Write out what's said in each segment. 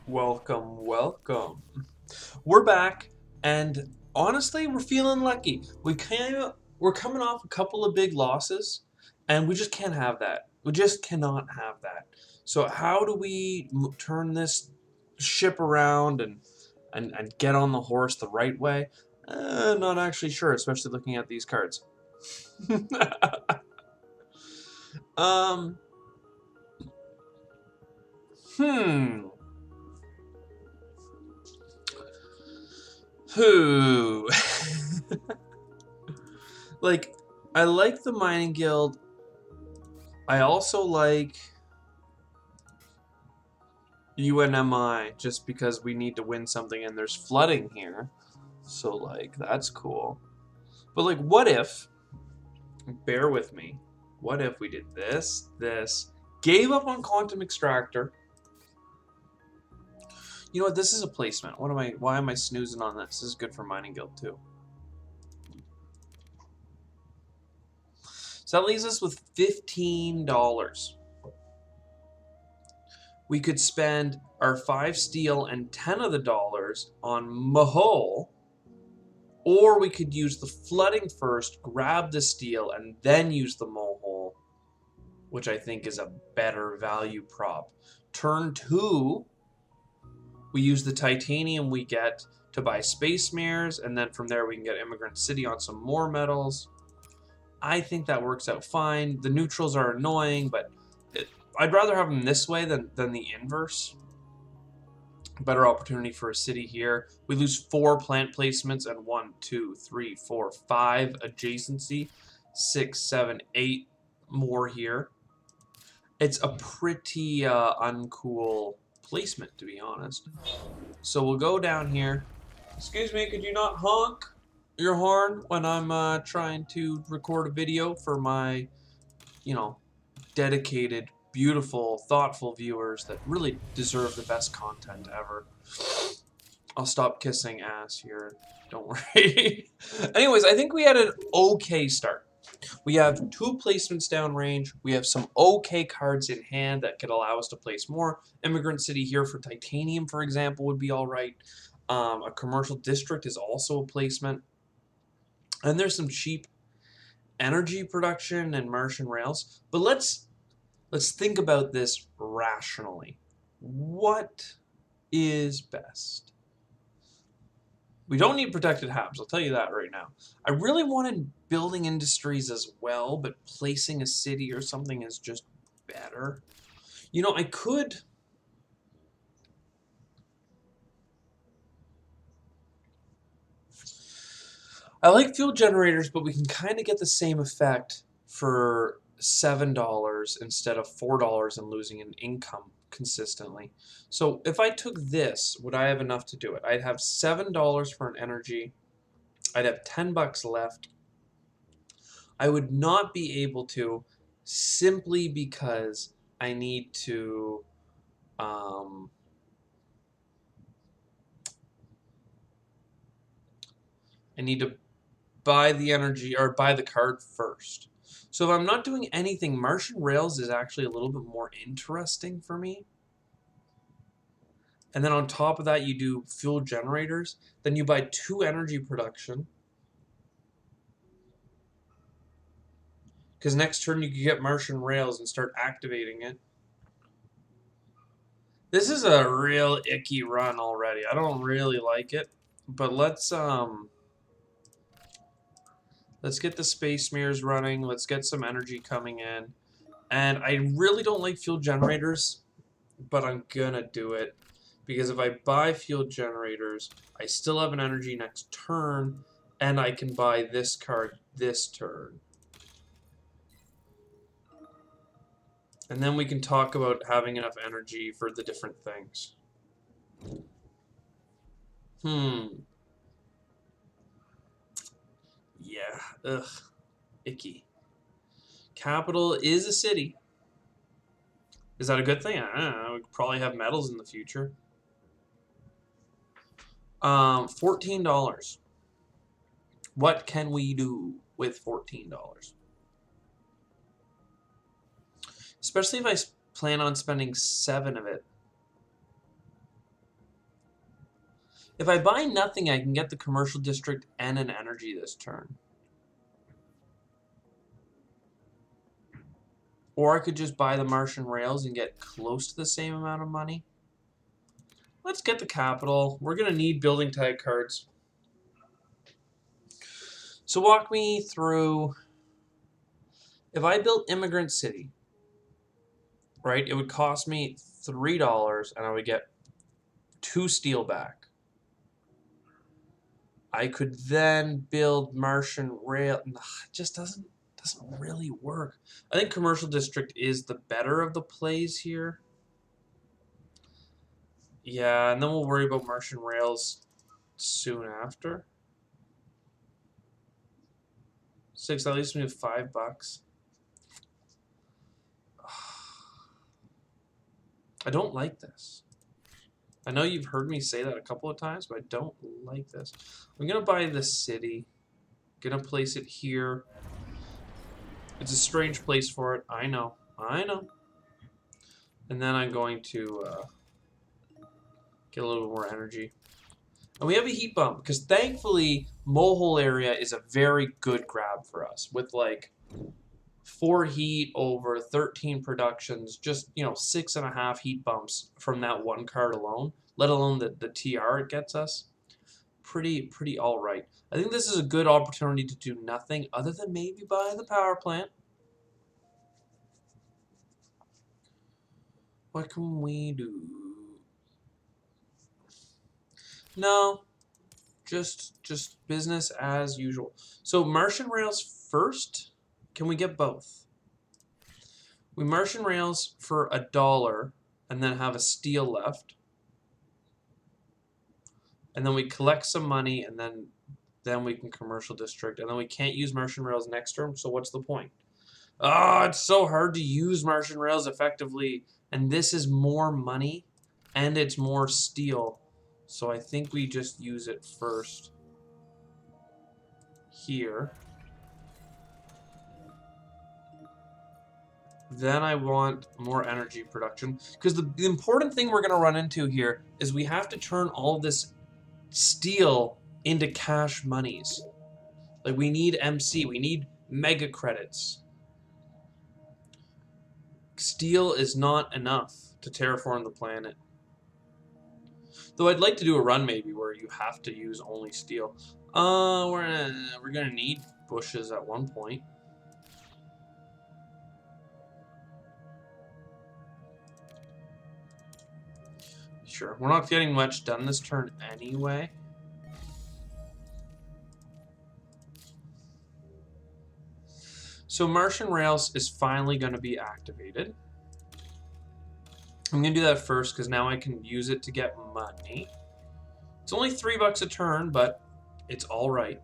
Welcome, welcome. We're back, and honestly, we're feeling lucky. We're coming off a couple of big losses, and we just can't have that. We just cannot have that. So how do we turn this ship around and get on the horse the right way? Not actually sure, especially looking at these cards. um. Hmm. Who? Like, I like the mining guild. I also like UNMI just because we need to win something and there's flooding here. So, like, that's cool. But, like, what if, bear with me, what if we did this, gave up on Quantum Extractor? You know what? This is a placement. Why am I snoozing on this? This is good for Mining Guild, too. So that leaves us with $15. We could spend our 5 steel and 10 of the dollars on Mahol, or we could use the flooding first, grab the steel, and then use the Mohole, which I think is a better value prop. Turn 2, we use the titanium we get to buy space mirrors, and then from there we can get Immigrant City on some more metals. I think that works out fine. The neutrals are annoying, but I'd rather have them this way than the inverse. Better opportunity for a city here. We lose 4 plant placements and 1, 2, 3, 4, 5 adjacency. 6, 7, 8 more here. It's a pretty uncool placement, to be honest. So we'll go down here. Excuse me, could you not honk your horn when I'm trying to record a video for my, dedicated, beautiful, thoughtful viewers that really deserve the best content ever. I'll stop kissing ass here. Don't worry. Anyways, I think we had an okay start. We have 2 placements downrange. We have some okay cards in hand that could allow us to place more. Immigrant City here for Titanium, for example, would be all right. A commercial district is also a placement. And there's some cheap energy production and Martian rails. But let's think about this rationally. What is best? We don't need protected habs, I'll tell you that right now. I really wanted building industries as well, but placing a city or something is just better. You know, I could... I like fuel generators, but we can kind of get the same effect for $7 instead of $4 and losing an income consistently. So if I took this, would I have enough to do it? I'd have $7 for an energy. I'd have $10 left. I would not be able to simply because I need to I need to buy the energy or buy the card first. So if I'm not doing anything, Martian Rails is actually a little bit more interesting for me. And then on top of that, you do fuel generators. Then you buy 2 energy production. Because next turn you can get Martian Rails and start activating it. This is a real icky run already. I don't really like it. But let's get the space mirrors running. Let's get some energy coming in. And I really don't like fuel generators, but I'm gonna do it. Because if I buy fuel generators, I still have an energy next turn, and I can buy this card this turn. And then we can talk about having enough energy for the different things. Yeah, ugh, icky. Capital is a city. Is that a good thing? I don't know. We could probably have metals in the future. $14. What can we do with $14? Especially if I plan on spending 7 of it. If I buy nothing, I can get the commercial district and an energy this turn. Or I could just buy the Martian rails and get close to the same amount of money. Let's get the capital. We're going to need building tag cards. So walk me through. If I built Immigrant City, right, it would cost me $3 and I would get 2 steel back. I could then build Martian rail. It just doesn't really work. I think commercial district is the better of the plays here. Yeah, and then we'll worry about Martian rails soon after. 6, that leaves me with $5. I don't like this. I know you've heard me say that a couple of times, but I don't like this. I'm going to buy the city. Going to place it here. It's a strange place for it. I know. I know. And then I'm going to get a little bit more energy. And we have a heat bump, because thankfully, Mohole area is a very good grab for us. With like 4 heat over 13 productions, just, 6.5 heat bumps from that one card alone, let alone the TR it gets us. Pretty all right. I think this is a good opportunity to do nothing other than maybe buy the power plant. What can we do? No, just business as usual. So Martian rails first. Can we get both? We Martian rails for $1 and then have a steel left. And then we collect some money and then we can commercial district. And then we can't use Martian rails next term, so what's the point? Ah, it's so hard to use Martian rails effectively. And this is more money and it's more steel. So I think we just use it first here. Then I want more energy production. Because the important thing we're going to run into here is we have to turn all of this steel into cash monies. Like, we need MC. We need mega credits. Steel is not enough to terraform the planet. Though I'd like to do a run maybe where you have to use only steel. We're gonna need bushes at one point. Sure, we're not getting much done this turn anyway. So Martian Rails is finally going to be activated. I'm going to do that first because now I can use it to get money. It's only $3 a turn, but it's all right.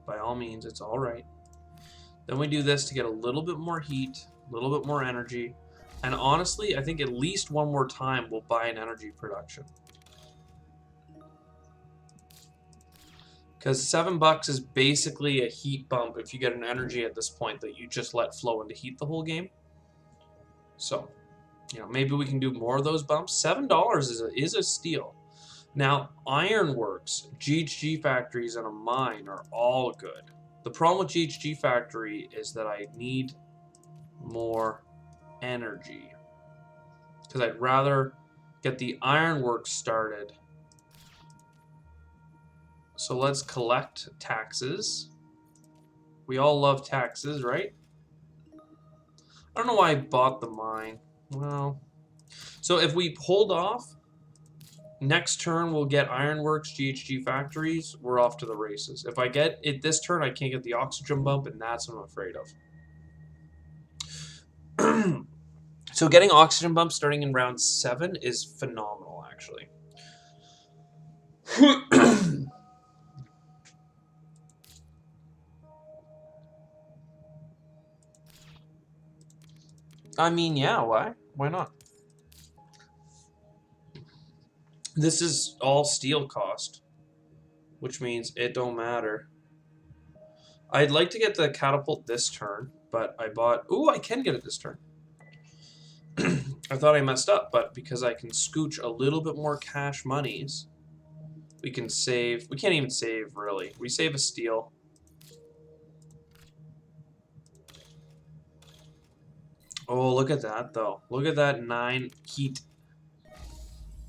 By all means, it's all right. Then we do this to get a little bit more heat, a little bit more energy. And honestly, I think at least one more time we'll buy an energy production. Because $7 is basically a heat bump if you get an energy at this point that you just let flow into heat the whole game. So, maybe we can do more of those bumps. $7 is a steal. Now, ironworks, GHG factories, and a mine are all good. The problem with GHG factory is that I need more energy. Because I'd rather get the ironworks started. So let's collect taxes. We all love taxes, right? I don't know why I bought the mine. Well, so if we hold off, next turn we'll get ironworks, GHG factories. We're off to the races. If I get it this turn, I can't get the oxygen bump, and that's what I'm afraid of. So getting oxygen bump starting in round 7 is phenomenal, actually. I mean, yeah, why? Why not? This is all steel cost, which means it don't matter. I'd like to get the catapult this turn, but I bought... Ooh, I can get it this turn. I thought I messed up, but because I can scooch a little bit more cash monies, We can save. We can't even save, really. We save a steel. Oh, look at that, though. Look at that 9 heat.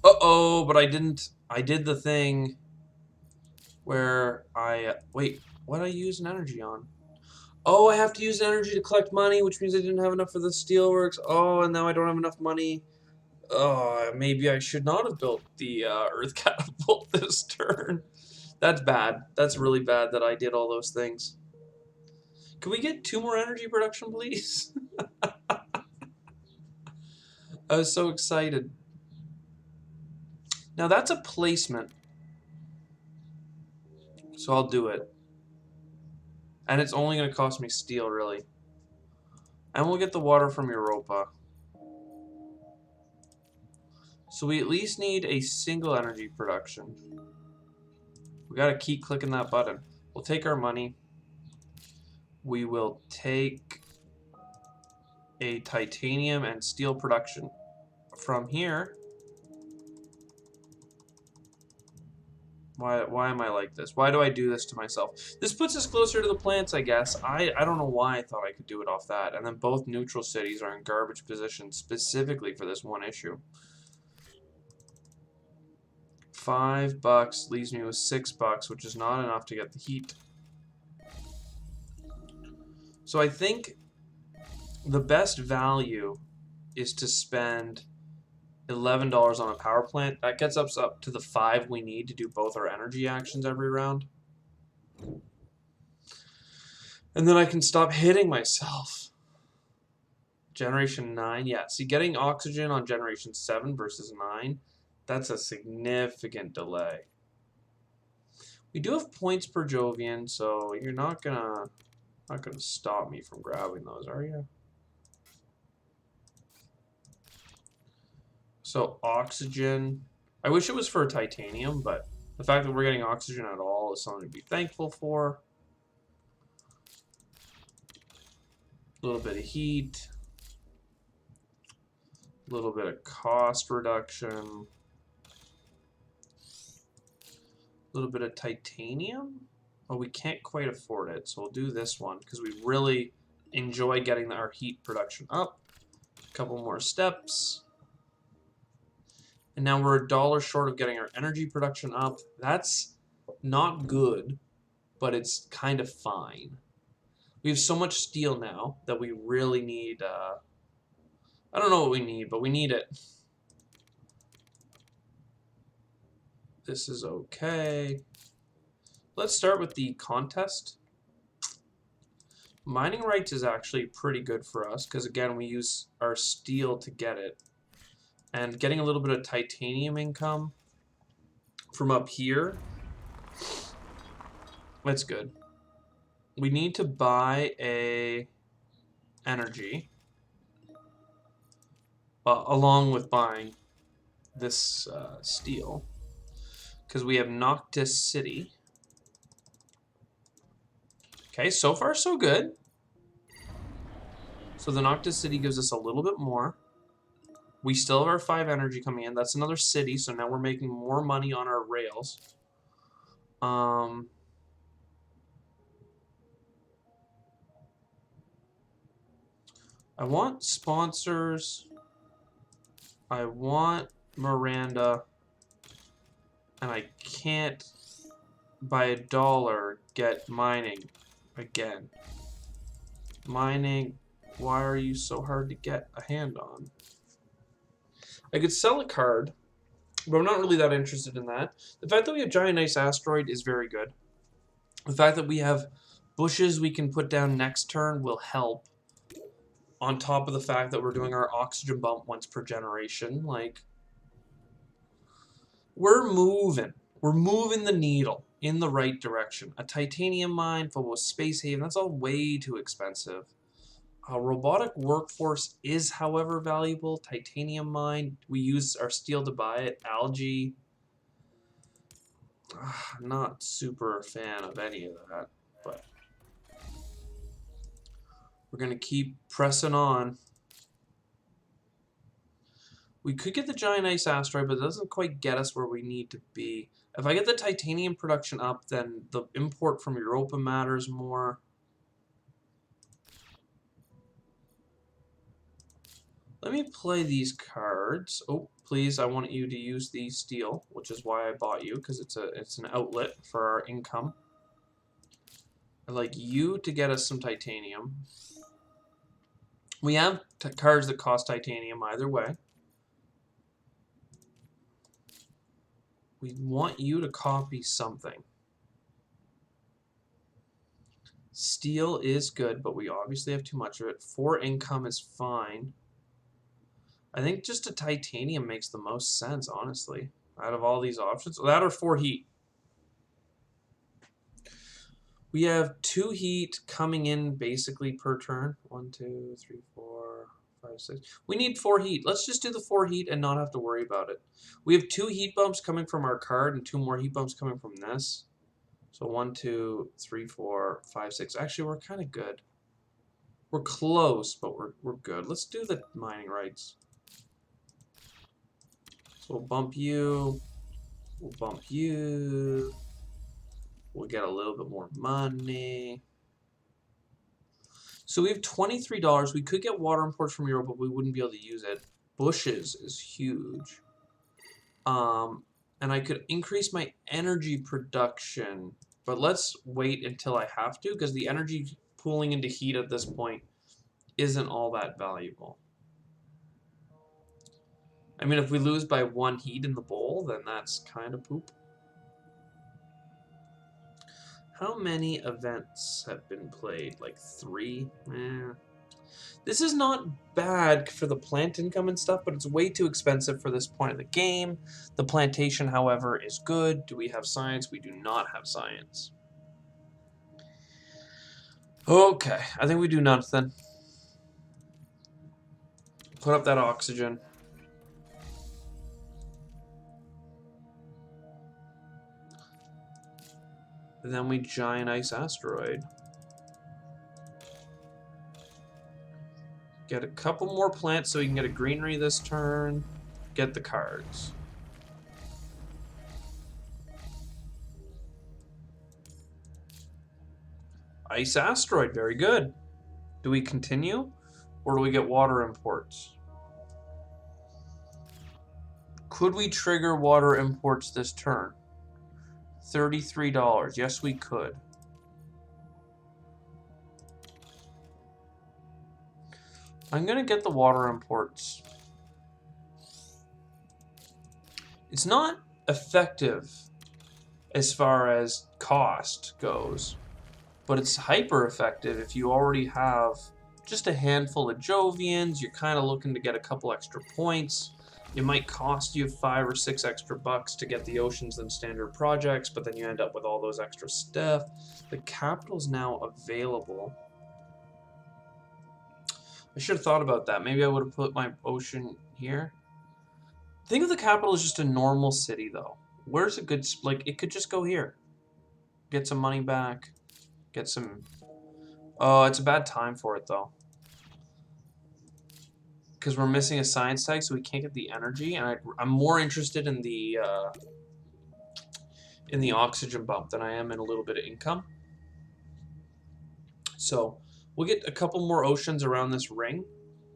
Uh-oh, but I didn't. I did the thing where I... wait, what did I use an energy on? Oh, I have to use energy to collect money, which means I didn't have enough for the steelworks. Oh, and now I don't have enough money. Oh, maybe I should not have built the earth catapult this turn. That's bad. That's really bad that I did all those things. Can we get 2 more energy production, please? I was so excited. Now that's a placement. So I'll do it. And it's only going to cost me steel, really. And we'll get the water from Europa. So we at least need a single energy production. We got to keep clicking that button. We'll take our money. We will take a titanium and steel production. From here... Why am I like this? Why do I do this to myself? This puts us closer to the plants, I guess. I don't know why I thought I could do it off that. And then both neutral cities are in garbage positions specifically for this one issue. $5 leaves me with $6, which is not enough to get the heat. So I think the best value is to spend $11 on a power plant. That gets us up to the 5 we need to do both our energy actions every round. And then I can stop hitting myself. Generation 9, yeah. See, getting oxygen on Generation 7 versus 9, that's a significant delay. We do have points per Jovian, so you're not gonna stop me from grabbing those, are you? So oxygen, I wish it was for titanium, but the fact that we're getting oxygen at all is something to be thankful for. A little bit of heat, a little bit of cost reduction, a little bit of titanium. Oh, we can't quite afford it, so we'll do this one because we really enjoy getting our heat production up. A couple more steps. And now we're $1 short of getting our energy production up. That's not good, but it's kind of fine. We have so much steel now that we really need... I don't know what we need, but we need it. This is okay. Let's start with the contest. Mining rights is actually pretty good for us because, again, we use our steel to get it. And getting a little bit of titanium income from up here, that's good. We need to buy a energy along with buying this steel because we have Noctis City. Okay, so far so good. So the Noctis City gives us a little bit more. We still have our 5 energy coming in. That's another city, so now we're making more money on our rails. I want sponsors. I want Miranda. And I can't, by $1, get mining again. Mining, why are you so hard to get a hand on? I could sell a card, but I'm not really that interested in that. The fact that we have Giant Ice Asteroid is very good. The fact that we have bushes we can put down next turn will help. On top of the fact that we're doing our oxygen bump once per generation. Like, we're moving. We're moving the needle in the right direction. A titanium mine filled with Space Haven, that's all way too expensive. A robotic workforce is, however, valuable. Titanium mine, we use our steel to buy it. Algae, not super a fan of any of that, but we're going to keep pressing on. We could get the Giant Ice Asteroid, but it doesn't quite get us where we need to be. If I get the titanium production up, then the import from Europa matters more. Let me play these cards. Oh, please, I want you to use the steel, which is why I bought you, because it's an outlet for our income. I'd like you to get us some titanium. We have cards that cost titanium either way. We want you to copy something. Steel is good, but we obviously have too much of it. 4 income is fine. I think just a titanium makes the most sense, honestly, out of all these options. That or 4 heat. We have 2 heat coming in basically per turn. 1, 2, 3, 4, 5, 6. We need 4 heat. Let's just do the 4 heat and not have to worry about it. We have 2 heat bumps coming from our card and 2 more heat bumps coming from this. So 1, 2, 3, 4, 5, 6. Actually, we're kind of good. We're close, but we're good. Let's do the mining rights. So we'll bump you. We'll bump you. We'll get a little bit more money. So we have $23. We could get water imports from Europe, but we wouldn't be able to use it. Bushes is huge. And I could increase my energy production, but let's wait until I have to, because the energy pooling into heat at this point isn't all that valuable. I mean, if we lose by 1 heat in the bowl, then that's kind of poop. How many events have been played? Like 3? This is not bad for the plant income and stuff, but it's way too expensive for this point of the game. The plantation, however, is good. Do we have science? We do not have science. Okay, I think we do nothing. Put up that oxygen. And then we giant ice asteroid. Get a couple more plants so we can get a greenery this turn. Get the cards. Ice asteroid, very good. Do we continue? Or do we get water imports? Could we trigger water imports this turn? $33. Yes, we could. I'm going to get the water imports. It's not effective as far as cost goes, but it's hyper effective if you already have just a handful of Jovians. You're kind of looking to get a couple extra points. It might cost you 5 or 6 extra bucks to get the oceans and standard projects, but then you end up with all those extra stuff. The capital's now available. I should have thought about that. Maybe I would have put my ocean here. Think of the capital as just a normal city, though. Where's a good... Like, it could just go here. Get some money back. Get some... Oh, it's a bad time for it, though. Because we're missing a science tag, so we can't get the energy. And I'm more interested in the oxygen bump than I am in a little bit of income. So we'll get a couple more oceans around this ring,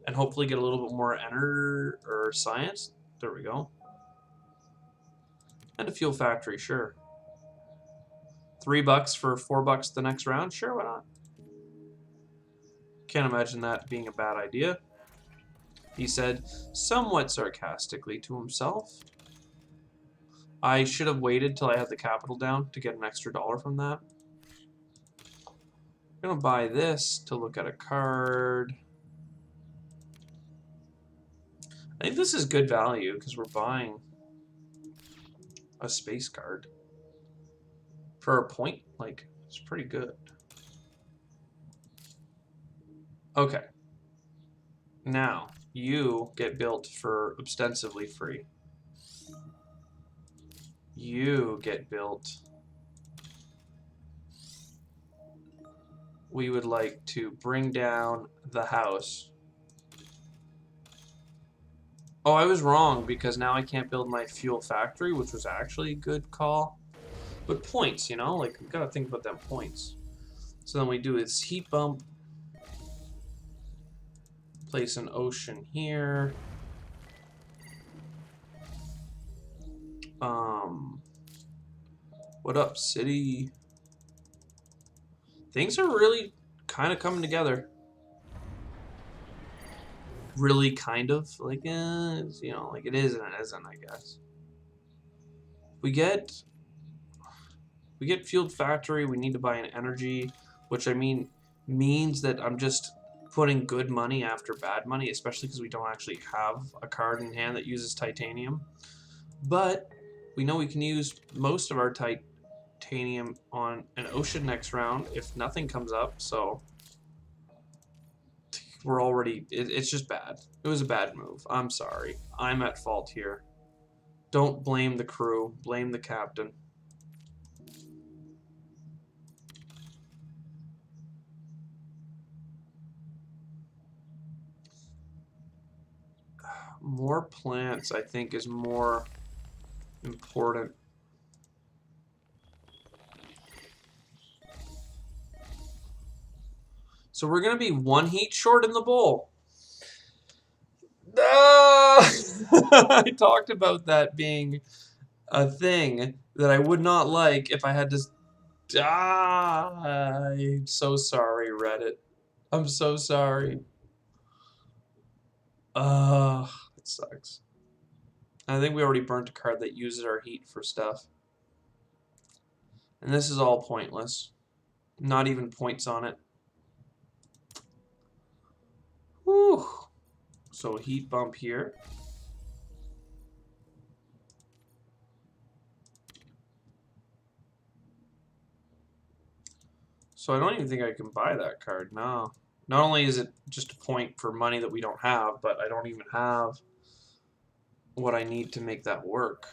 and hopefully get a little bit more energy or science. There we go. And a fuel factory, sure. $3 for $4 the next round, sure, why not? Can't imagine that being a bad idea. He said, somewhat sarcastically to himself. I should have waited till I had the capital down to get an extra $1 from that. I'm gonna buy this to look at a card. I think this is good value because we're buying a space card for a point. Like, it's pretty good. Okay. Now, you get built for ostensibly free. You get built. We would like to bring down the house. Oh, I was wrong because now I can't build my fuel factory, which was actually a good call. But points, you know, like we gotta think about them points. So then we do this heat bump. Place an ocean here. What up, city? Things are really kind of coming together. Really kind of like you know, like it is and it isn't, I guess. We get fueled factory. We need to buy an energy, which I mean means that I'm just putting good money after bad money, especially because we don't actually have a card in hand that uses titanium. But we know we can use most of our titanium on an ocean next round if nothing comes up. So we're already. It's just bad. It was a bad move. I'm sorry. I'm at fault here. Don't blame the crew. Blame the captain. More plants, I think, is more important. So we're going to be one heat short in the bowl. Ah! I talked about that being a thing that I would not like if I had to... I'm so sorry, Reddit. I'm so sorry. It sucks. I think we already burnt a card that uses our heat for stuff. And this is all pointless. Not even points on it. Whew. So heat bump here. So I don't even think I can buy that card. No. Not only is it just a point for money that we don't have, but I don't even have what I need to make that work.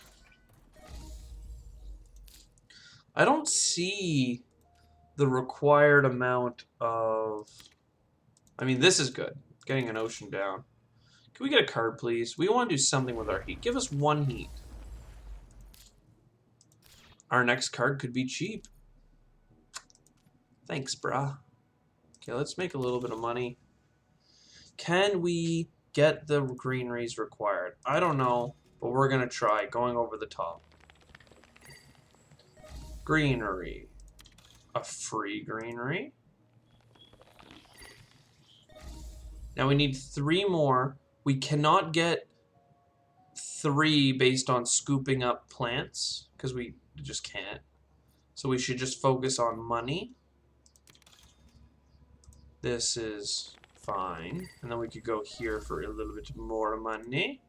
I don't see the required amount of... I mean, this is good. Getting an ocean down. Can we get a card, please? We want to do something with our heat. Give us one heat. Our next card could be cheap. Thanks, brah. Okay, let's make a little bit of money. Can we get the greeneries required? I don't know, but we're going to try going over the top. Greenery. A free greenery. Now we need 3 more. We cannot get 3 based on scooping up plants because we just can't. So we should just focus on money. This is fine. And then we could go here for a little bit more money.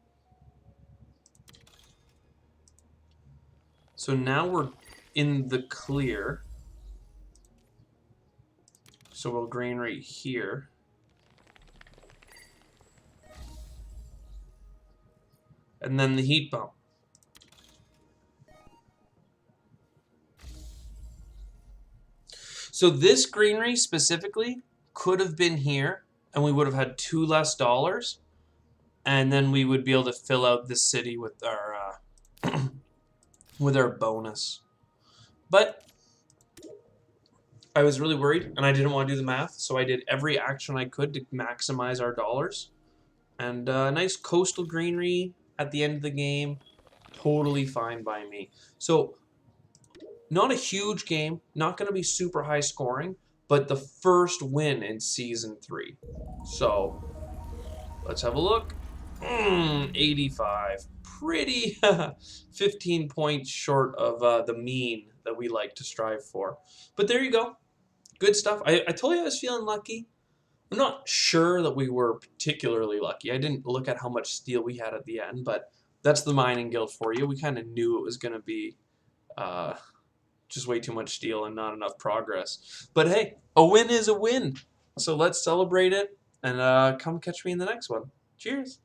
So now we're in the clear. So we'll greenery here. And then the heat bump. So this greenery specifically could have been here, and we would have had 2 less dollars, and then we would be able to fill out the city with our with our bonus. But I was really worried, and I didn't want to do the math, so I did every action I could to maximize our dollars. And a nice coastal greenery at the end of the game, totally fine by me. So not a huge game, not going to be super high scoring, but the first win in Season 3. So, let's have a look. 85. Pretty 15 points short of the mean that we like to strive for. But there you go. Good stuff. I told you I was feeling lucky. I'm not sure that we were particularly lucky. I didn't look at how much steel we had at the end, but that's the mining guild for you. We kind of knew it was going to be just way too much steel and not enough progress. But hey, a win is a win. So let's celebrate it and come catch me in the next one. Cheers.